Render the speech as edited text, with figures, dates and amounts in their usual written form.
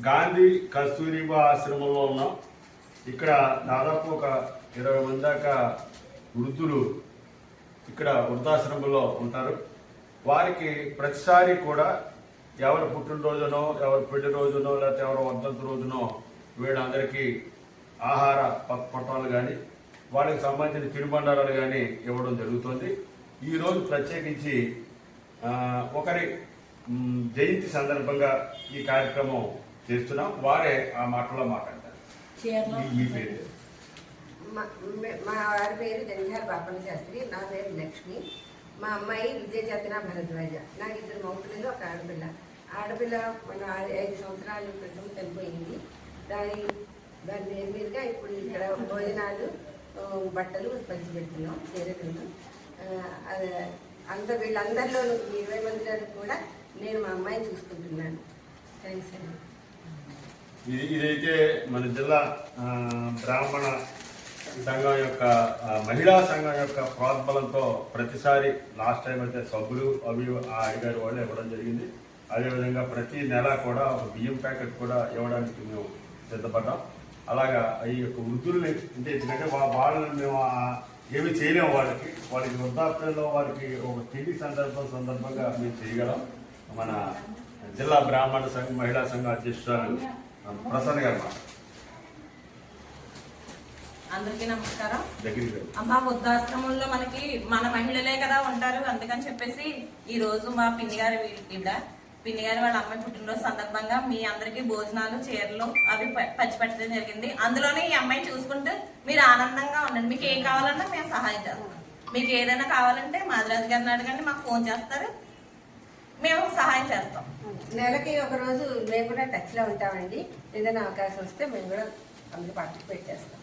గాంధీ కస్తూరిబా ఆశ్రమంలో ఉన్నాం. ఇక్కడ దాదాపు ఒక 20 మంది దాకా వృద్ధులు ఇక్కడ వృద్ధాశ్రమంలో ఉంటారు. వారికి ప్రతిసారి కూడా ఎవరి పుట్టినరోజునో, ఎవరి పెళ్లి రోజునో, లేకపోతే ఎవరి వర్ధంతి రోజునో వీళ్ళందరికీ ఆహార పట్టాలు కానీ వాళ్ళకి సంబంధించిన తినుబండారాలు కానీ ఇవ్వడం జరుగుతుంది. ఈరోజు ప్రత్యేకించి ఒకరి జయంతి సందర్భంగా ఈ కార్యక్రమం చేస్తున్నాం. వారే ఆ మాటలో మాట్లాడతారు. మీ పేరు? మా వారి పేరు జంధ్యాల బాపన్న శాస్త్రి, నా పేరు లక్ష్మి. మా అమ్మాయి విజయచేతన భరద్వాజ. నాకు 2 మగపిల్లలు, ఒక ఆడపిల్ల. ఆడపిల్ల మన 5 సంవత్సరాల క్రితం చనిపోయింది. దాని పేరు మీదుగా ఇప్పుడు ఇక్కడ భోజనాలు, బట్టలు పంచిపెడుతున్నాం, చీరలు. వీళ్ళందరిలో 20 మందిలో కూడా నేను మా అమ్మాయిని చూసుకుంటున్నాను. థ్యాంక్స్ అండి. ఇదైతే మన జిల్లా బ్రాహ్మణ సంఘం యొక్క మహిళా సంఘం యొక్క ప్రోద్బలంతో ప్రతిసారి లాస్ట్ టైం అయితే సబ్బులు అవి అడిగారు వాళ్ళు ఇవ్వడం జరిగింది. అదేవిధంగా ప్రతి నెల కూడా ఒక బియ్యం ప్యాకెట్ కూడా ఇవ్వడానికి మేము సిద్ధపడ్డాం. అలాగా ఈ యొక్క వృద్ధుల్ని అంటే ఎందుకంటే వాళ్ళని మేము ఏమి చేయలేము. వాళ్ళకి వృద్ధాప్యంలో వారికి ఒక తిండి సందర్భంగా మేము చేయగలం. మన జిల్లా బ్రాహ్మణ సంఘం మహిళా సంఘం అధ్యక్షురాలు ప్రసన్న గారు. అందరికీ నమస్కారం. అమ్మ వృద్ధాశ్రమంలో మనకి మన మహిళలే కదా ఉంటారు. అందుకని చెప్పేసి ఈ రోజు మా పిన్ని గారి వాళ్ళ అమ్మాయి పుట్టినరోజు సందర్భంగా మీ అందరికీ భోజనాలు, చీరలు అవి పంచిపెట్టడం జరిగింది. అందులోనే ఈ అమ్మాయి చూసుకుంటూ మీరు ఆనందంగా ఉండండి. మీకు ఏం కావాలన్నా మేము సహాయం చేస్తాం. మీకు ఏదైనా కావాలంటే మాదిరాజు గారిని అడగండి, మాకు ఫోన్ చేస్తారు, మేము సహాయం చేస్తాం. నెలకి ఒక రోజు మేము కూడా టచ్ లో ఉంటామండి. ఏదైనా అవకాశం వస్తే మేము కూడా అందులో పార్టిసిపేట్ చేస్తాం.